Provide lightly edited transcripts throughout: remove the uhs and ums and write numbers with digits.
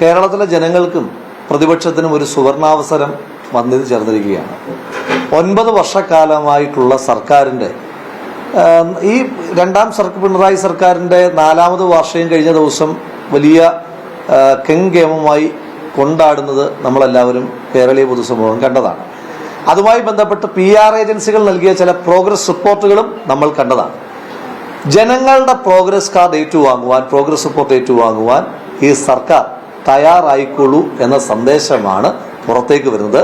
കേരളത്തിലെ ജനങ്ങൾക്കും പ്രതിപക്ഷത്തിനും ഒരു സുവർണാവസരം വന്നിത് ചേർന്നിരിക്കുകയാണ്. 9 വർഷക്കാലമായിട്ടുള്ള സർക്കാരിൻ്റെ ഈ പിണറായി സർക്കാരിൻ്റെ 4ാമത് വാർഷികം കഴിഞ്ഞ ദിവസം വലിയ കെങ്കേമമായി കൊണ്ടാടുന്നത് നമ്മളെല്ലാവരും കേരളീയ പൊതുസമൂഹം കണ്ടതാണ്. അതുമായി ബന്ധപ്പെട്ട് PR ഏജൻസികൾ നൽകിയ ചില പ്രോഗ്രസ് റിപ്പോർട്ടുകളും നമ്മൾ കണ്ടതാണ്. ജനങ്ങളുടെ പ്രോഗ്രസ് കാർഡ് പ്രോഗ്രസ് റിപ്പോർട്ട് ഏറ്റുവാങ്ങുവാൻ ഈ സർക്കാർ തയ്യാറായിക്കൊള്ളൂ എന്ന സന്ദേശമാണ് പുറത്തേക്ക് വരുന്നത്.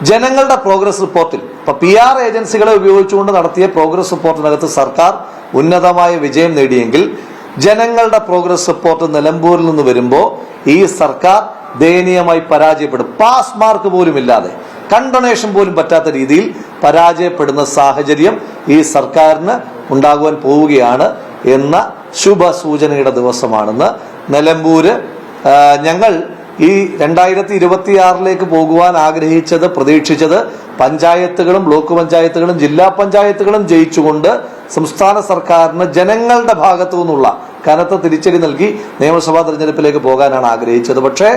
ജനങ്ങളുടെ പ്രോഗ്രസ് റിപ്പോർട്ടിൽ ഇപ്പൊ PR ഏജൻസികളെ ഉപയോഗിച്ചുകൊണ്ട് നടത്തിയ പ്രോഗ്രസ് റിപ്പോർട്ടിനകത്ത് സർക്കാർ ഉന്നതമായ വിജയം നേടിയെങ്കിൽ ജനങ്ങളുടെ പ്രോഗ്രസ് റിപ്പോർട്ട് നിലമ്പൂരിൽ നിന്ന് വരുമ്പോൾ ഈ സർക്കാർ ദയനീയമായി പരാജയപ്പെടും. പാസ് മാർക്ക് പോലും ഇല്ലാതെ, കണ്ടൊണേഷൻ പോലും പറ്റാത്ത രീതിയിൽ പരാജയപ്പെടുന്ന സാഹചര്യം ഈ സർക്കാരിന് ഉണ്ടാകുവാൻ പോവുകയാണ് എന്ന ശുഭ സൂചനയുടെ ദിവസമാണെന്ന് നിലമ്പൂര് ഞങ്ങൾ ഈ 2026 പോകുവാൻ ആഗ്രഹിച്ചത്, പ്രതീക്ഷിച്ചത് പഞ്ചായത്തുകളും ബ്ലോക്ക് പഞ്ചായത്തുകളും ജില്ലാ പഞ്ചായത്തുകളും ജയിച്ചുകൊണ്ട് സംസ്ഥാന സർക്കാരിന് ജനങ്ങളുടെ ഭാഗത്തു നിന്നുള്ള കനത്ത തിരിച്ചടി നൽകി നിയമസഭാ തെരഞ്ഞെടുപ്പിലേക്ക് പോകാനാണ് ആഗ്രഹിച്ചത്. പക്ഷേ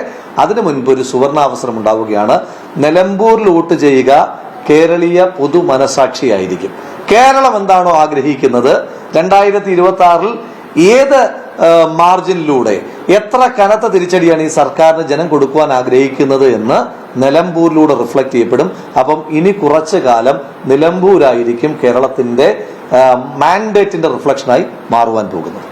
അതിനു മുൻപ് ഒരു സുവർണാവസരം ഉണ്ടാവുകയാണ്. നിലമ്പൂരിൽ വോട്ട് ചെയ്യുക കേരളീയ പൊതു മനസാക്ഷിയായിരിക്കും. കേരളം എന്താണോ ആഗ്രഹിക്കുന്നത്, 2026 ഏത് മാർജിനിലൂടെ എത്ര കനത്ത തിരിച്ചടിയാണ് ഈ സർക്കാരിന് ജനം കൊടുക്കുവാൻ ആഗ്രഹിക്കുന്നത് എന്ന് നിലമ്പൂരിലൂടെ റിഫ്ലക്ട് ചെയ്യപ്പെടും. അപ്പം ഇനി കുറച്ചു കാലം നിലമ്പൂരായിരിക്കും കേരളത്തിന്റെ മാൻഡേറ്റിന്റെ റിഫ്ലക്ഷനായി മാറുവാൻ പോകുന്നത്.